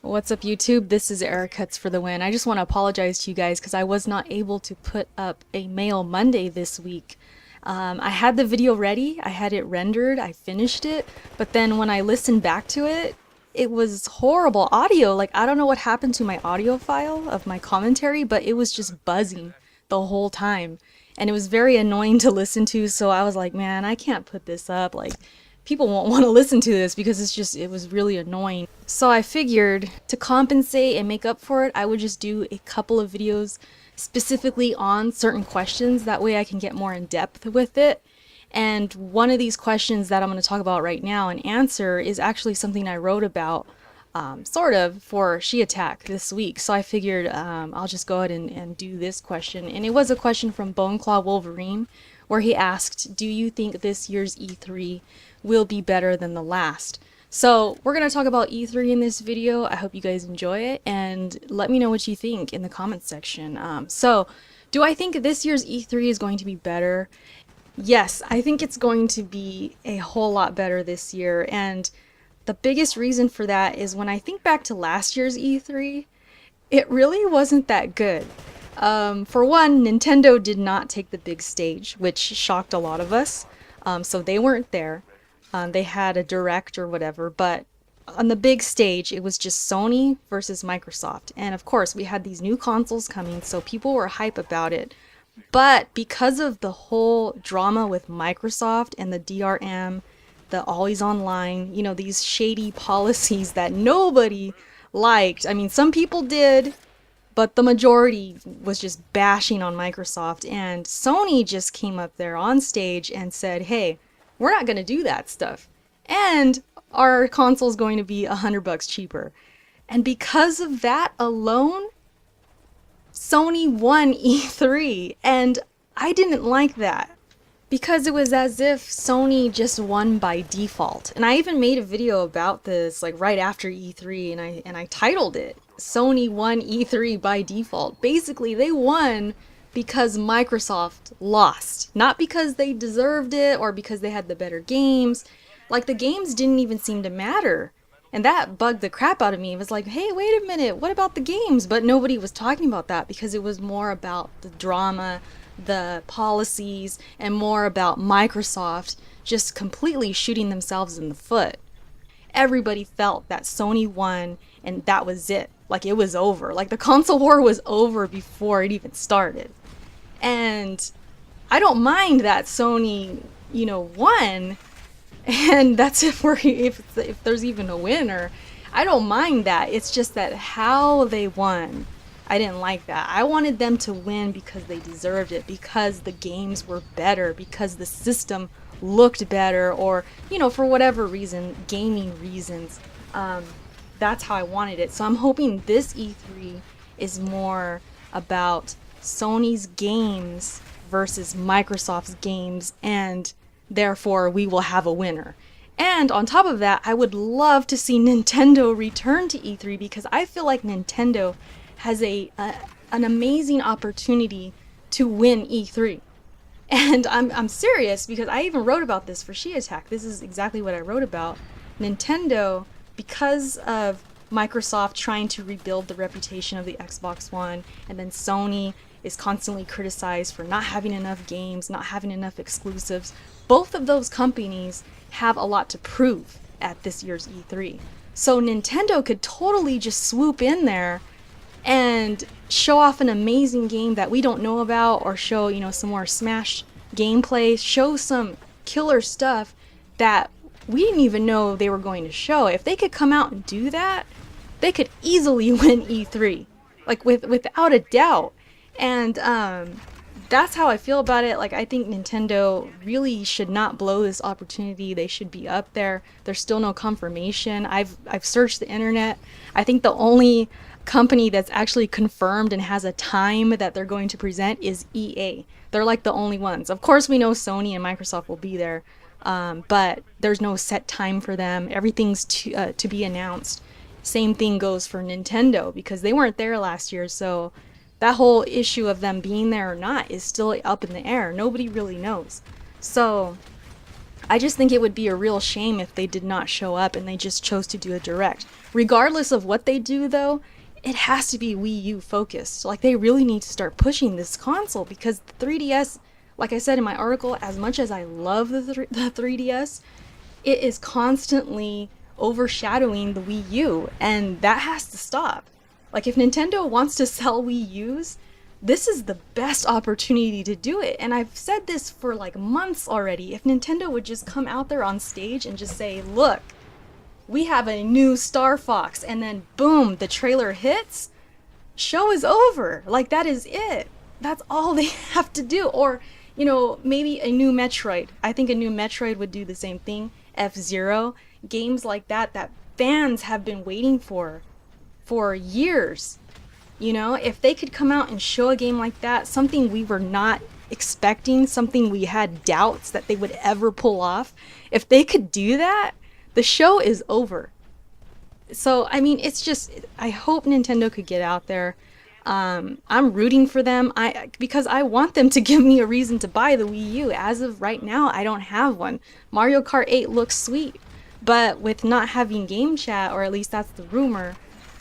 What's up, YouTube? This is Eric Cuts for the win. I just want to apologize to you guys because I was not able to put up a Mail Monday this week. I had the video ready, I had it rendered, I finished it, but then when I listened back to it, it was horrible audio. Like, I don't know what happened to my audio file of my commentary, but it was just buzzing the whole time. And it was very annoying to listen to, so I was like, man, I can't put this up. Like, people won't want to listen to this because it was really annoying. So I figured to compensate and make up for it, I would just do a couple of videos specifically on certain questions. That way I can get more in depth with it. And one of these questions that I'm going to talk about right now and answer is actually something I wrote about sort of for She Attack this week. So I figured I'll just go ahead and do this question. And it was a question from Boneclaw Wolverine where he asked, do you think this year's E3 will be better than the last? So we're going to talk about E3 in this video. I hope you guys enjoy it and let me know what you think in the comments section. So do I think this year's E3 is going to be better? Yes, I think it's going to be a whole lot better this year. And the biggest reason for that is when I think back to last year's E3, it really wasn't that good. For one, Nintendo did not take the big stage, which shocked a lot of us. So they weren't there. They had a direct or whatever, but on the big stage, it was just Sony versus Microsoft. And of course, we had these new consoles coming, so people were hype about it. But because of the whole drama with Microsoft and the DRM, the always online, you know, these shady policies that nobody liked. I mean, some people did, but the majority was just bashing on Microsoft. And Sony just came up there on stage and said, hey, we're not going to do that stuff. And our console's going to be $100 cheaper. And because of that alone, Sony won E3, and I didn't like that because it was as if Sony just won by default. And I even made a video about this like right after E3, and I titled it Sony won E3 by default. Basically, they won because Microsoft lost, not because they deserved it or because they had the better games. Like, the games didn't even seem to matter. And that bugged the crap out of me. It was like, hey, wait a minute, what about the games? But nobody was talking about that because it was more about the drama, the policies, and more about Microsoft just completely shooting themselves in the foot. Everybody felt that Sony won and that was it. Like, it was over. Like, the console war was over before it even started. And I don't mind that Sony, won. And that's if there's even a winner. I don't mind that. It's just that how they won, I didn't like that. I wanted them to win because they deserved it, because the games were better, because the system looked better, or for whatever reason, gaming reasons. That's how I wanted it. So I'm hoping this E3 is more about Sony's games versus Microsoft's games, and therefore we will have a winner. And on top of that, I would love to see Nintendo return to E3 because I feel like Nintendo has an amazing opportunity to win E3. And I'm serious because I even wrote about this for She Attack. This is exactly what I wrote about. Nintendo, because of Microsoft trying to rebuild the reputation of the Xbox One, and then Sony is constantly criticized for not having enough games, not having enough exclusives. Both of those companies have a lot to prove at this year's E3. So Nintendo could totally just swoop in there and show off an amazing game that we don't know about, or show, some more Smash gameplay, show some killer stuff that we didn't even know they were going to show. If they could come out and do that, they could easily win E3, like without a doubt. And that's how I feel about it. Like, I think Nintendo really should not blow this opportunity. They should be up there. There's still no confirmation. I've searched the internet. I think the only company that's actually confirmed and has a time that they're going to present is EA. They're like the only ones. Of course, we know Sony and Microsoft will be there, but there's no set time for them. Everything's to be announced. Same thing goes for Nintendo because they weren't there last year, so that whole issue of them being there or not is still up in the air. Nobody really knows. So I just think it would be a real shame if they did not show up and they just chose to do a direct. Regardless of what they do though, it has to be Wii U focused. Like they really need to start pushing this console because the 3DS, like I said in my article, as much as I love the 3DS, it is constantly overshadowing the Wii U, and that has to stop. Like if Nintendo wants to sell Wii U's, this is the best opportunity to do it. And I've said this for like months already. If Nintendo would just come out there on stage and just say, look, we have a new Star Fox, and then boom, the trailer hits, show is over. Like that is it. That's all they have to do. Or, you know, maybe a new Metroid. I think a new Metroid would do the same thing. F-Zero, games like that that fans have been waiting for years. You know, if they could come out and show a game like that, something we were not expecting, something we had doubts that they would ever pull off, if they could do that, the show is over. So, I mean, it's just, I hope Nintendo could get out there. I'm rooting for them because I want them to give me a reason to buy the Wii U. As of right now, I don't have one. Mario Kart 8 looks sweet, but with not having game chat, or at least that's the rumor,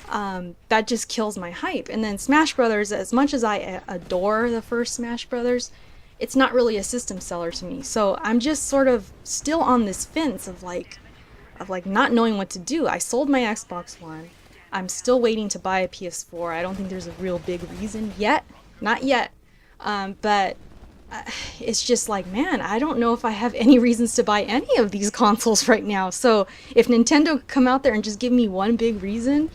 that just kills my hype. And then Smash Brothers, as much as I adore the first Smash Brothers, it's not really a system seller to me. So I'm just sort of still on this fence of like not knowing what to do. I sold my Xbox One. I'm still waiting to buy a PS4. I don't think there's a real big reason yet. Not yet. But it's just like, man, I don't know if I have any reasons to buy any of these consoles right now. So if Nintendo could come out there and just give me one big reason,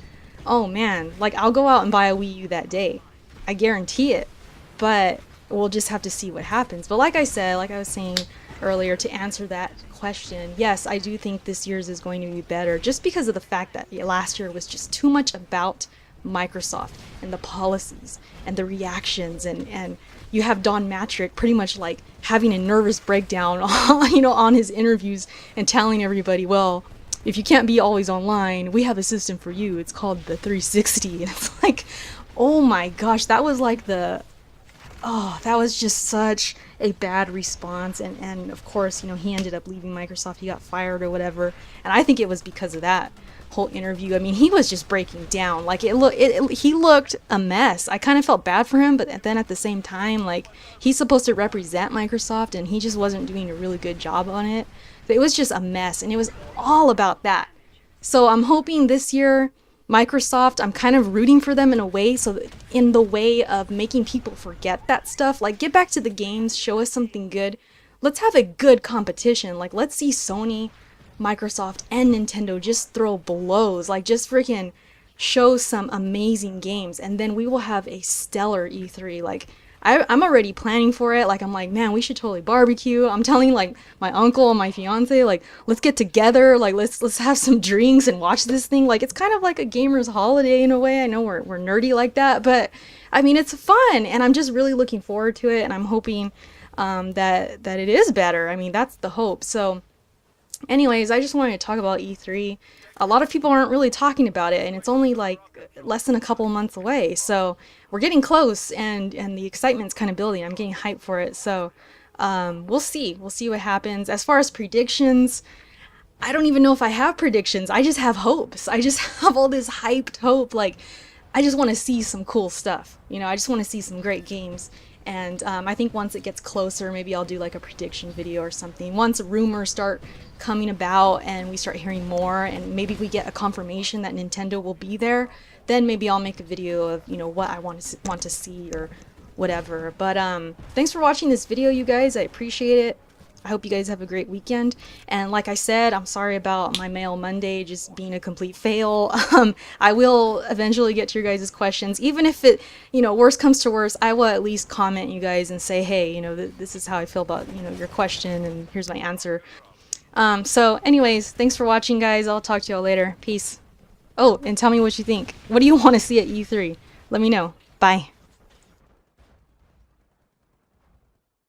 oh man, like I'll go out and buy a Wii U that day. I guarantee it. But we'll just have to see what happens. But like I said, like I was saying earlier, to answer that question, yes, I do think this year's is going to be better just because of the fact that last year was just too much about Microsoft and the policies and the reactions, and you have Don Matrick pretty much like having a nervous breakdown on his interviews and telling everybody, well, if you can't be always online, we have a system for you. It's called the 360. And it's like, oh my gosh, that was like that was just such a bad response. And of course, he ended up leaving Microsoft. He got fired or whatever. And I think it was because of that whole interview. I mean, he was just breaking down. Like he looked a mess. I kind of felt bad for him, but then at the same time, like, he's supposed to represent Microsoft and he just wasn't doing a really good job on it. It was just a mess, and it was all about that. So I'm hoping this year, Microsoft, I'm kind of rooting for them in a way, so in the way of making people forget that stuff. Like, get back to the games, show us something good. Let's have a good competition. Like, let's see Sony, Microsoft, and Nintendo just throw blows. Like, just freaking show some amazing games, and then we will have a stellar E3. Like, I'm already planning for it. Like, I'm like, man, we should totally barbecue. I'm telling like my uncle and my fiance, like, let's get together. Like, let's have some drinks and watch this thing. Like, it's kind of like a gamer's holiday in a way. I know we're nerdy like that, but I mean, it's fun, and I'm just really looking forward to it. And I'm hoping that it is better. I mean, that's the hope. So, anyways, I just wanted to talk about E3. A lot of people aren't really talking about it, and it's only like less than a couple of months away. So we're getting close, and the excitement's kind of building. I'm getting hyped for it. So we'll see. We'll see what happens. As far as predictions, I don't even know if I have predictions. I just have hopes. I just have all this hyped hope. Like, I just want to see some cool stuff. I just want to see some great games. And I think once it gets closer, maybe I'll do like a prediction video or something. Once rumors start coming about and we start hearing more, and maybe we get a confirmation that Nintendo will be there, then maybe I'll make a video of what I want to see or whatever. But thanks for watching this video, you guys. I appreciate it. I hope you guys have a great weekend. And like I said, I'm sorry about my Mail Monday just being a complete fail. I will eventually get to your guys' questions. Even if it, worst comes to worst, I will at least comment you guys and say, hey, this is how I feel about, your question, and here's my answer. So anyways, thanks for watching, guys. I'll talk to y'all later. Peace. Oh, and tell me what you think. What do you want to see at E3? Let me know. Bye.